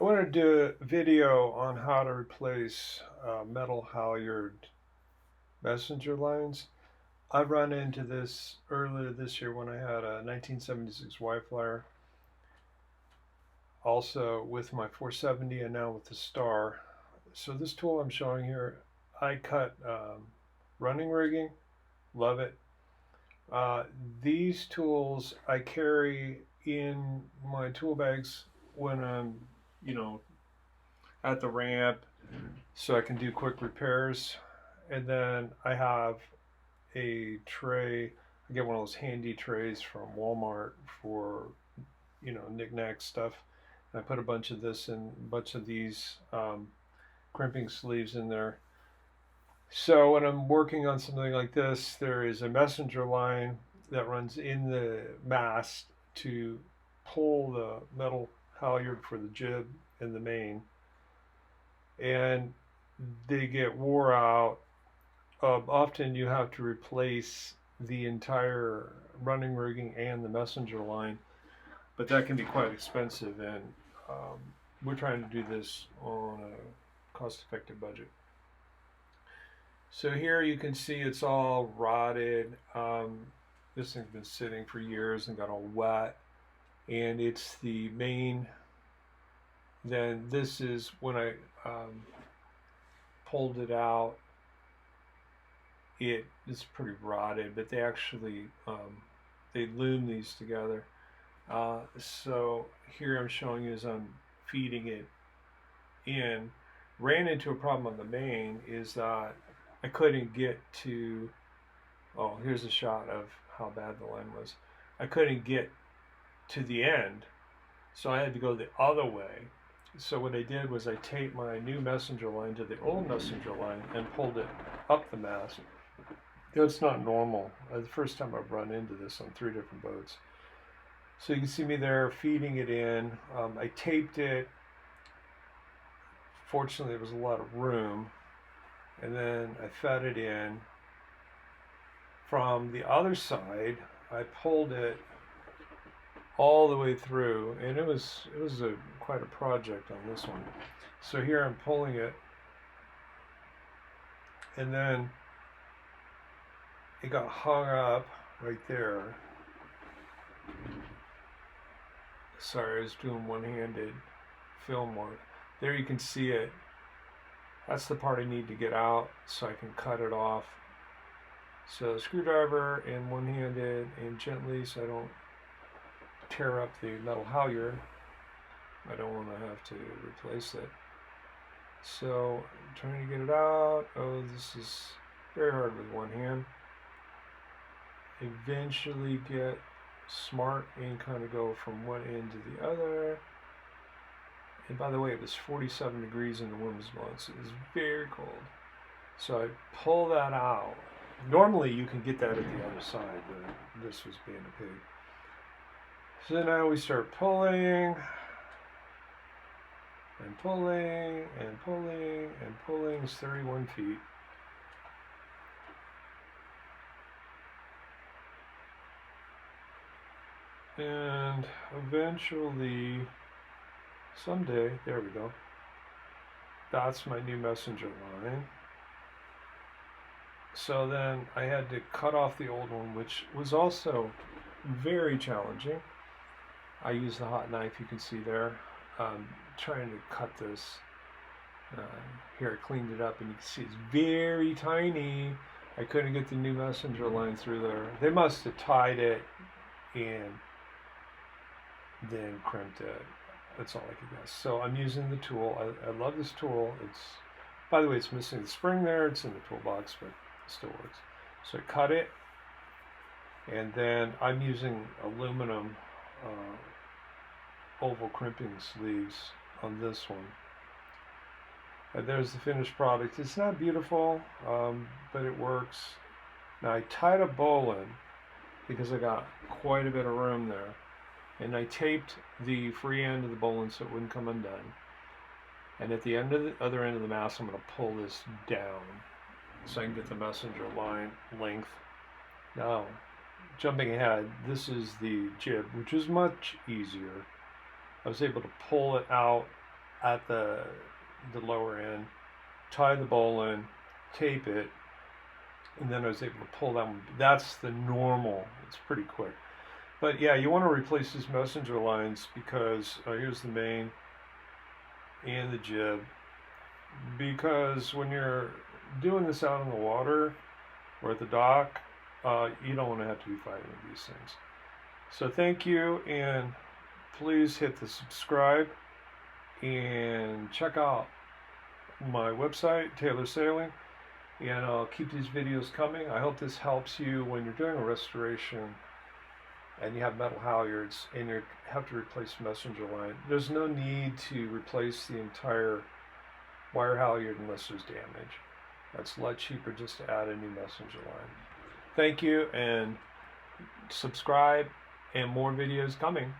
I want to do a video on how to replace metal halyard messenger lines. I run into this earlier this year when I had a 1976 Y-Flyer, also with my 470 and now with the Star. So this tool I'm showing here, I cut running rigging, love it. Uh, these tools I carry in my tool bags when I'm, you know, at the ramp so I can do quick repairs. And then I have a tray. I get one of those handy trays from Walmart for, knickknack stuff. And I put a bunch of this and a bunch of these crimping sleeves in there. So when I'm working on something like this, there is a messenger line that runs in the mast to pull the metal halyard for the jib and the main. And they get wore out. Often you have to replace the entire running rigging and the messenger line, but that can be quite expensive, and we're trying to do this on a cost-effective budget. So here you can see it's all rotted. This thing's been sitting for years and got all wet, and it's the main. Then this is when I pulled it out. It's pretty rotted, but they actually they loom these together. So here I'm showing you as I'm feeding it in. Ran into a problem on the main is that I couldn't get to. Oh, here's a shot of how bad the line was. I couldn't get to the end, so I had to go the other way. So what I did was I taped my new messenger line to the old messenger line and pulled it up the mast. That's not normal. The first time I've run into this on 3 different boats. So you can see me there feeding it in. I taped it. Fortunately, there was a lot of room. And then I fed it in. From the other side, I pulled it all the way through, and it was quite a project on this one. So here I'm pulling it, and then it got hung up right there. Sorry, I was doing one-handed film work. There you can see it. That's the part I need to get out so I can cut it off. So screwdriver and one-handed and gently so I don't tear up the metal halyard. I don't want to have to replace it. So I'm trying to get it out. Oh, this is very hard with one hand. Eventually get smart and kind of go from one end to the other. And by the way, it was 47 degrees in the women's months. It was very cold. So I pull that out. Normally you can get that at the other side, but this was being a pig. So now we start pulling and pulling and pulling and pulling. It's 31 feet. And eventually, someday, there we go. That's my new messenger line. So then I had to cut off the old one, which was also very challenging. I used the hot knife, you can see there, trying to cut this. Here I cleaned it up, and you can see it's very tiny. I couldn't get the new messenger line through there. They must have tied it and then crimped it. That's all I could guess. So I'm using the tool. I love this tool. By the way, it's missing the spring there. It's in the toolbox, but it still works. So I cut it, and then I'm using aluminum oval crimping sleeves on this one. And there's the finished product. It's not beautiful, but it works. Now I tied a bowl in because I got quite a bit of room there. And I taped the free end of the bowl in so it wouldn't come undone. And at the other end of the mast, I'm going to pull this down so I can get the messenger line length. Now, jumping ahead, this is the jib, which is much easier. I was able to pull it out at the lower end, tie the bowl in, tape it, and then I was able to pull that one. That's the normal. It's pretty quick. But yeah, you want to replace these messenger lines because here's the main and the jib. Because when you're doing this out on the water or at the dock, you don't want to have to be fighting with these things. So thank you, and please hit the subscribe and check out my website, Taylor Sailing, and I'll keep these videos coming. I hope this helps you when you're doing a restoration and you have metal halyards and you have to replace messenger line. There's no need to replace the entire wire halyard unless there's damage. That's a lot cheaper just to add a new messenger line. Thank you, and subscribe, and more videos coming.